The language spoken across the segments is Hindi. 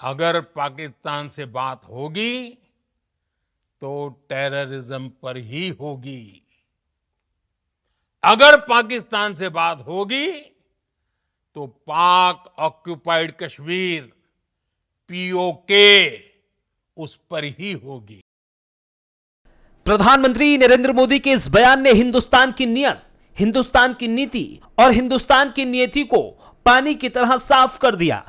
अगर पाकिस्तान से बात होगी तो टेररिज्म पर ही होगी। अगर पाकिस्तान से बात होगी तो पाक ऑक्युपाइड कश्मीर पीओके उस पर ही होगी। प्रधानमंत्री नरेंद्र मोदी के इस बयान ने हिंदुस्तान की नीयत, हिंदुस्तान की नीति और हिंदुस्तान की नियति को पानी की तरह साफ कर दिया।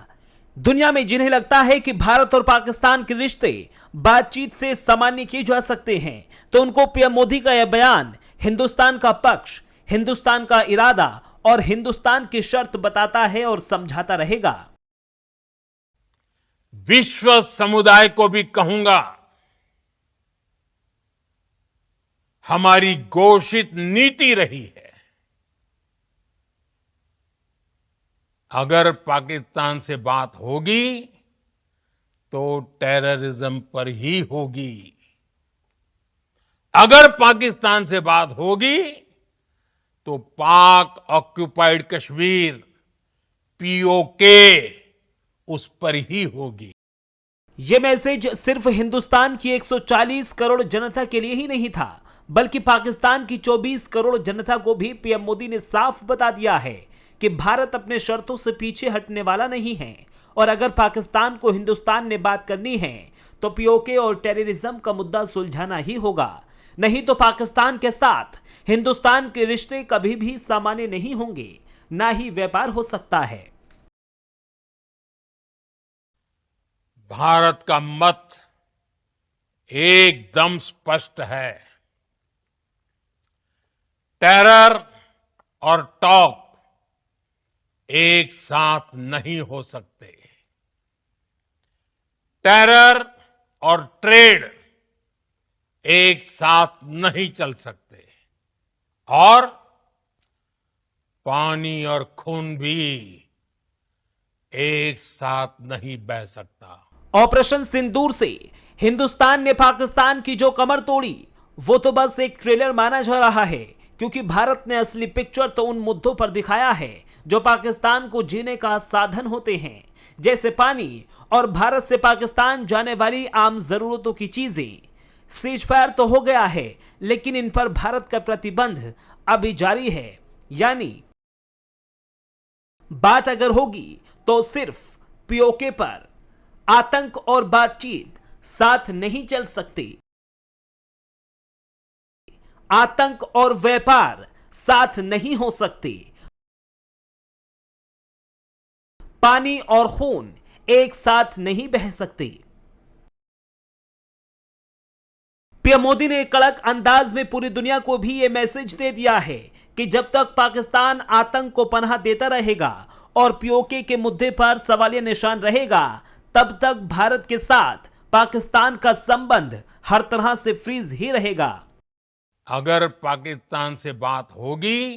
दुनिया में जिन्हें लगता है कि भारत और पाकिस्तान के रिश्ते बातचीत से सामान्य किए जा सकते हैं, तो उनको पीएम मोदी का यह बयान हिंदुस्तान का पक्ष, हिंदुस्तान का इरादा और हिंदुस्तान की शर्त बताता है और समझाता रहेगा। विश्व समुदाय को भी कहूंगा, हमारी घोषित नीति रही है, अगर पाकिस्तान से बात होगी तो टेररिज्म पर ही होगी। अगर पाकिस्तान से बात होगी तो पाक ऑक्युपाइड कश्मीर पीओके उस पर ही होगी। यह मैसेज सिर्फ हिंदुस्तान की 140 करोड़ जनता के लिए ही नहीं था, बल्कि पाकिस्तान की 24 करोड़ जनता को भी पीएम मोदी ने साफ बता दिया है कि भारत अपने शर्तों से पीछे हटने वाला नहीं है और अगर पाकिस्तान को हिंदुस्तान ने बात करनी है तो पीओके और टेररिज्म का मुद्दा सुलझाना ही होगा, नहीं तो पाकिस्तान के साथ हिंदुस्तान के रिश्ते कभी भी सामान्य नहीं होंगे, ना ही व्यापार हो सकता है। भारत का मत एकदम स्पष्ट है। टेरर और टॉक एक साथ नहीं हो सकते। टेरर और ट्रेड एक साथ नहीं चल सकते और पानी और खून भी एक साथ नहीं बह सकता। ऑपरेशन सिंदूर से हिंदुस्तान ने पाकिस्तान की जो कमर तोड़ी वो तो बस एक ट्रेलर माना जा रहा है, क्योंकि भारत ने असली पिक्चर तो उन मुद्दों पर दिखाया है जो पाकिस्तान को जीने का साधन होते हैं, जैसे पानी और भारत से पाकिस्तान जाने वाली आम जरूरतों की चीजें। सीज फायर तो हो गया है, लेकिन इन पर भारत का प्रतिबंध अभी जारी है, यानी बात अगर होगी तो सिर्फ पीओके पर। आतंक और बातचीत साथ नहीं चल सकते, आतंक और व्यापार साथ नहीं हो सकते, पानी और खून एक साथ नहीं बह सकते। पीएम मोदी ने कड़क अंदाज में पूरी दुनिया को भी यह मैसेज दे दिया है कि जब तक पाकिस्तान आतंक को पनाह देता रहेगा और पीओके के मुद्दे पर सवालिया निशान रहेगा, तब तक भारत के साथ पाकिस्तान का संबंध हर तरह से फ्रीज ही रहेगा। अगर पाकिस्तान से बात होगी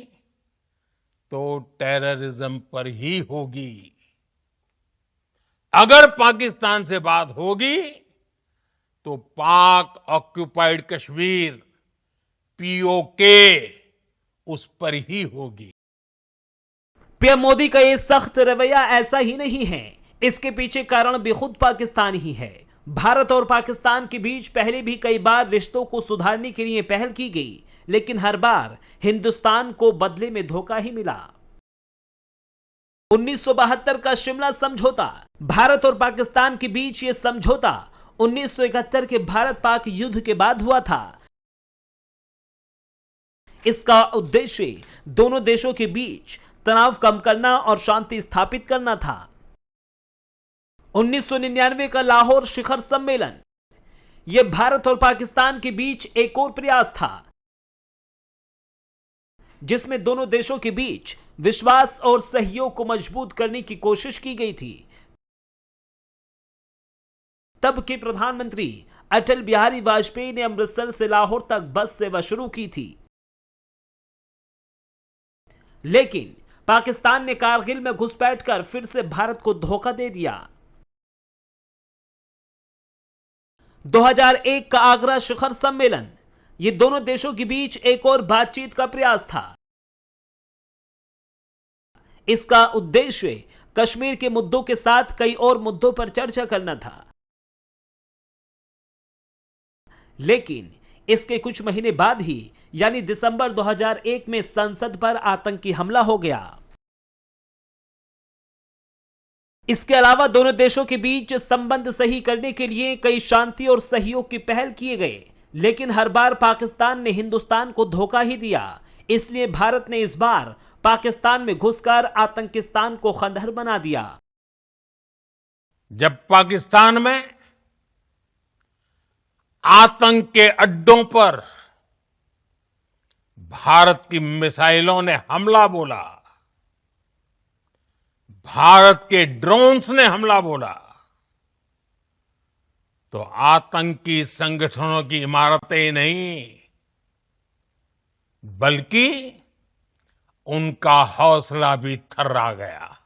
तो टेररिज्म पर ही होगी। अगर पाकिस्तान से बात होगी तो पाक ऑक्युपाइड कश्मीर पीओके उस पर ही होगी। पीएम मोदी का यह सख्त रवैया ऐसा ही नहीं है, इसके पीछे कारण भी खुद पाकिस्तान ही है। भारत और पाकिस्तान के बीच पहले भी कई बार रिश्तों को सुधारने के लिए पहल की गई, लेकिन हर बार हिंदुस्तान को बदले में धोखा ही मिला। 1972 का शिमला समझौता, भारत और पाकिस्तान के बीच यह समझौता 1971 के भारत पाक युद्ध के बाद हुआ था। इसका उद्देश्य दोनों देशों के बीच तनाव कम करना और शांति स्थापित करना था। 1999 का लाहौर शिखर सम्मेलन, यह भारत और पाकिस्तान के बीच एक और प्रयास था जिसमें दोनों देशों के बीच विश्वास और सहयोग को मजबूत करने की कोशिश की गई थी। तब के प्रधानमंत्री अटल बिहारी वाजपेयी ने अमृतसर से लाहौर तक बस सेवा शुरू की थी, लेकिन पाकिस्तान ने कारगिल में घुसपैठ कर फिर से भारत को धोखा दे दिया। 2001 का आगरा शिखर सम्मेलन, ये दोनों देशों के बीच एक और बातचीत का प्रयास था। इसका उद्देश्य कश्मीर के मुद्दों के साथ कई और मुद्दों पर चर्चा करना था। लेकिन इसके कुछ महीने बाद ही यानी दिसंबर 2001 में संसद पर आतंकी हमला हो गया। इसके अलावा दोनों देशों के बीच संबंध सही करने के लिए कई शांति और सहयोग की पहल किए गए, लेकिन हर बार पाकिस्तान ने हिंदुस्तान को धोखा ही दिया। इसलिए भारत ने इस बार पाकिस्तान में घुसकर आतंकिस्तान को खंडहर बना दिया। जब पाकिस्तान में आतंक के अड्डों पर भारत की मिसाइलों ने हमला बोला, भारत के ड्रोन्स ने हमला बोला, तो आतंकी संगठनों की इमारतें नहीं बल्कि उनका हौसला भी थर्रा गया।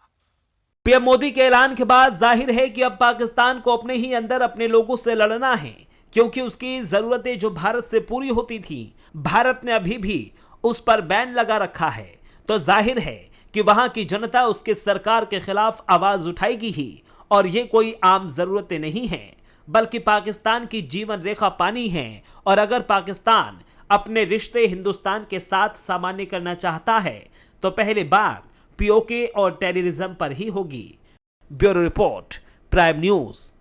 पीएम मोदी के ऐलान के बाद जाहिर है कि अब पाकिस्तान को अपने ही अंदर अपने लोगों से लड़ना है, क्योंकि उसकी जरूरतें जो भारत से पूरी होती थी भारत ने अभी भी उस पर बैन लगा रखा है। तो जाहिर है कि वहां की जनता उसके सरकार के खिलाफ आवाज उठाएगी ही, और ये कोई आम जरूरतें नहीं हैं बल्कि पाकिस्तान की जीवन रेखा पानी है। और अगर पाकिस्तान अपने रिश्ते हिंदुस्तान के साथ सामान्य करना चाहता है तो पहले बात पीओके और टेररिज्म पर ही होगी। Bureau report, prime news.